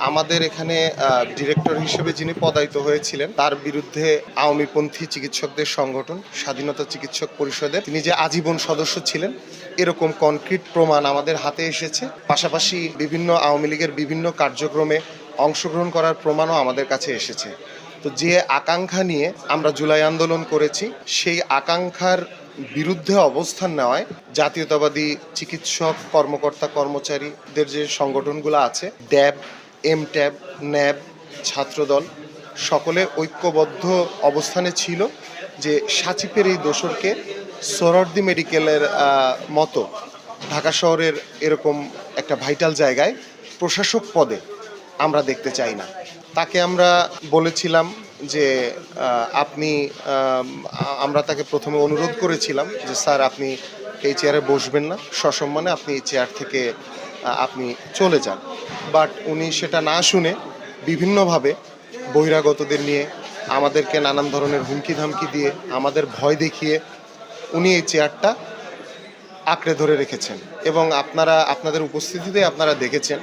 আমাদের এখানে ডিরেক্টর হিসেবে যিনি পদায়িত হয়েছিলেন তার বিরুদ্ধে আওয়ামীপন্থী চিকিৎসকদের সংগঠন স্বাধীনতা চিকিৎসক পরিষদের তিনি যে আজীবন সদস্য ছিলেন এরকম কনক্রিট প্রমাণ আমাদের হাতে এসেছে। পাশাপাশি বিভিন্ন আওয়ামী লীগের বিভিন্ন কার্যক্রমে অংশগ্রহণ করার প্রমাণও আমাদের কাছে এসেছে। তো যে আকাঙ্ক্ষা নিয়ে আমরা জুলাই আন্দোলন করেছি সেই আকাঙ্ক্ষার বিরুদ্ধে অবস্থান নেওয়ায় জাতীয়তাবাদী চিকিৎসক কর্মকর্তা কর্মচারীদের যে সংগঠনগুলো আছে ড্যাব, এমট্যাব, ন্যাব, ছাত্রদল সকলে ঐক্যবদ্ধ অবস্থানে ছিল যে সাচিপের এই দোসরকে সোহরাওয়ার্দী মেডিকেলের মতো ঢাকা শহরের এরকম একটা ভাইটাল জায়গায় প্রশাসক পদে আমরা দেখতে চাই না। তাকে আমরা বলেছিলাম যে আমরা তাকে প্রথমে অনুরোধ করেছিলাম যে স্যার আপনি এই চেয়ারে বসবেন না, সসম্মানে আপনি এই চেয়ার থেকে আপনি চলে যান। বাট উনি সেটা না শুনে বিভিন্নভাবে বহিরাগতদের নিয়ে আমাদেরকে নানান ধরনের হুমকি ধামকি দিয়ে আমাদের ভয় দেখিয়ে উনি এই চেয়ারটা আঁকড়ে ধরে রেখেছেন এবং আপনাদের উপস্থিতিতে আপনারা দেখেছেন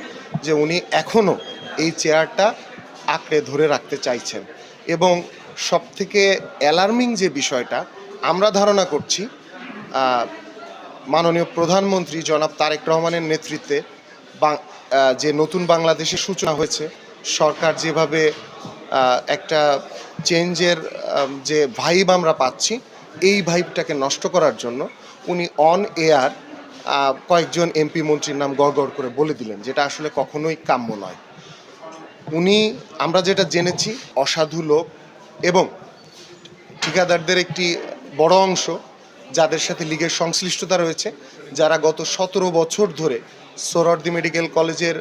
যে উনি এখনও এই চেয়ারটা আঁকড়ে ধরে রাখতে চাইছেন। এবং সবথেকে অ্যালার্মিং যে বিষয়টা আমরা ধারণা করছি মাননীয় প্রধানমন্ত্রী জনাব তারেক রহমানের নেতৃত্বে যে নতুন বাংলাদেশের সূচনা হয়েছে, সরকার যেভাবে একটা চেঞ্জের যে ভাইব আমরা পাচ্ছি এই ভাইবটাকে নষ্ট করার জন্য উনি অন এয়ার কয়েকজন এমপি মন্ত্রীর নাম গড় করে বলে দিলেন, যেটা আসলে কখনোই কাম্য নয়। আমরা যেটা জেনেছি অসাধু লোক এবং ঠিকাদারদের একটি বড় অংশ যাদের সাথে লীগের সংশ্লিষ্টতা রয়েছে, যারা গত 17 বছর ধরে সোহরাওয়ার্দী মেডিকেল কলেজের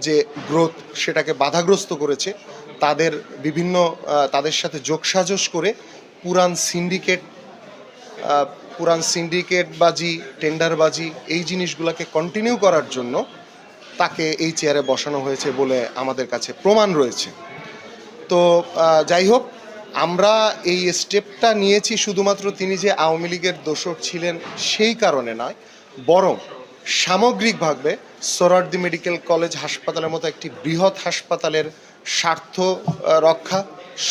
যে গ্রোথ সেটাকে বাধাগ্রস্ত করেছে, তাদের সাথে যোগসাজশ করে পুরান সিন্ডিকেটবাজি, টেন্ডারবাজি এই জিনিসগুলোকে কন্টিনিউ করার জন্য তাকে এই চেয়ারে বসানো হয়েছে বলে আমাদের কাছে প্রমাণ রয়েছে। তো যাই হোক, আমরা এই স্টেপটা নিয়েছি শুধুমাত্র তিনি যে আওয়ামী লীগের দোসর ছিলেন সেই কারণে নয়, বরং সামগ্রিকভাবে সোহরাওয়ার্দী মেডিকেল কলেজ হাসপাতালের মতো একটি বৃহৎ হাসপাতালের স্বার্থ রক্ষা,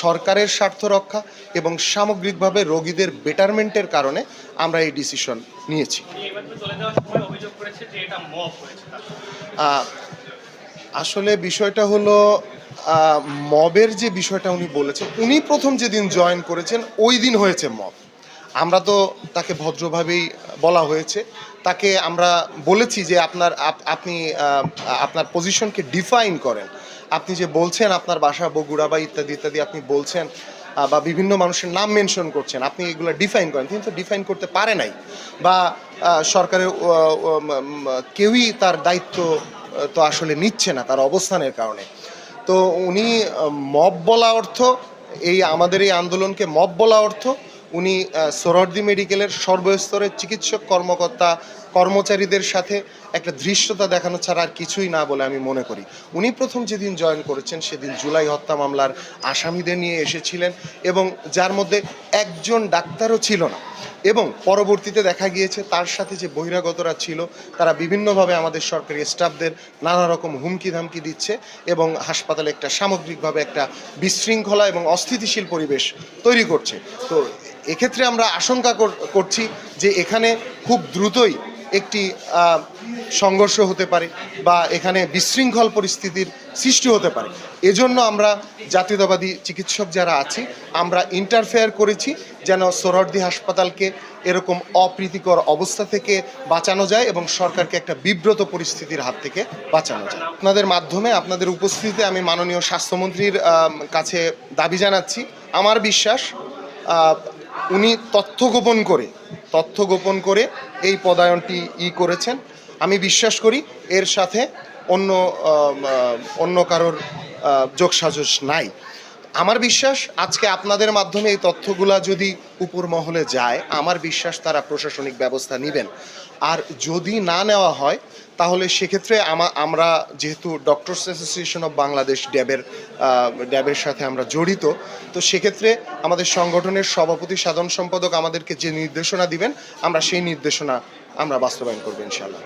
সরকারের স্বার্থ রক্ষা এবং সামগ্রিকভাবে রোগীদের বেটারমেন্টের কারণে আমরা এই ডিসিশন নিয়েছি। আসলে বিষয়টা হলো মবের যে বিষয়টা উনি বলেছেন, উনি প্রথম যেদিন জয়েন করেছেন ওই দিন হয়েছে মব। আমরা তো তাকে ভদ্রভাবেই বলা হয়েছে, তাকে আমরা বলেছি যে আপনি আপনার পজিশনকে ডিফাইন করেন। আপনি যে বলছেন আপনার বাসা বগুড়া বা ইত্যাদি ইত্যাদি আপনি বলছেন বা বিভিন্ন মানুষের নাম মেনশন করছেন, আপনি এগুলো ডিফাইন করেন, কিন্তু ডিফাইন করতে পারে নাই বা সরকারের কেউই তার দায়িত্ব তো আসলে নিচ্ছে না তার অবস্থানের কারণে। তো উনি মব বলা অর্থ আমাদের এই আন্দোলনকে মব বলা অর্থ উনি সোহরাওয়ার্দী মেডিকেলের সর্বস্তরের চিকিৎসক কর্মকর্তা কর্মচারীদের সাথে একটা ধৃষ্টতা দেখানো ছাড়া আর কিছুই না বলে আমি মনে করি। উনি প্রথম যেদিন জয়েন করেছেন সেদিন জুলাই হত্যা মামলার আসামিদের নিয়ে এসেছিলেন এবং যার মধ্যে একজন ডাক্তারও ছিল না, এবং পরবর্তীতে দেখা গিয়েছে তার সাথে যে বহিরাগতরা ছিল তারা বিভিন্নভাবে আমাদের সরকারি স্টাফদের নানা রকম হুমকি ধামকি দিচ্ছে এবং হাসপাতালে একটা সামগ্রিকভাবে একটা বিশৃঙ্খলা এবং অস্থিতিশীল পরিবেশ তৈরি করছে। তো এক্ষেত্রে আমরা আশঙ্কা করছি যে এখানে খুব দ্রুতই একটি সংঘর্ষ হতে পারে বা এখানে বিশৃঙ্খল পরিস্থিতির সৃষ্টি হতে পারে। এজন্য আমরা জাতীয়তাবাদী চিকিৎসক যারা আছি আমরা ইন্টারফেয়ার করেছি যেন সোহরাওয়ার্দী হাসপাতালকে এরকম অপ্রীতিকর অবস্থা থেকে বাঁচানো যায় এবং সরকারকে একটা বিব্রত পরিস্থিতির হাত থেকে বাঁচানো যায়। আপনাদের মাধ্যমে আপনাদের উপস্থিতিতে আমি মাননীয় স্বাস্থ্যমন্ত্রীর কাছে দাবি জানাচ্ছি, আমার বিশ্বাস উনি তথ্য গোপন করে এই পদায়নটি করেছেন। আমি বিশ্বাস করি এর সাথে অন্য কারোর যোগসাজশ নাই। আমার বিশ্বাস আজকে আপনাদের মাধ্যমে এই তথ্যগুলা যদি উপর মহলে যায়, আমার বিশ্বাস তারা প্রশাসনিক ব্যবস্থা নেবেন। আর যদি না নেওয়া হয় তাহলে সেক্ষেত্রে আমরা যেহেতু ডক্টরস অ্যাসোসিয়েশন অফ বাংলাদেশ ড্যাবের সাথে আমরা জড়িত, তো সেক্ষেত্রে আমাদের সংগঠনের সভাপতি সাধারণ সম্পাদক আমাদেরকে যে নির্দেশনা দিবেন আমরা সেই নির্দেশনা আমরা বাস্তবায়ন করবো ইনশাআল্লাহ।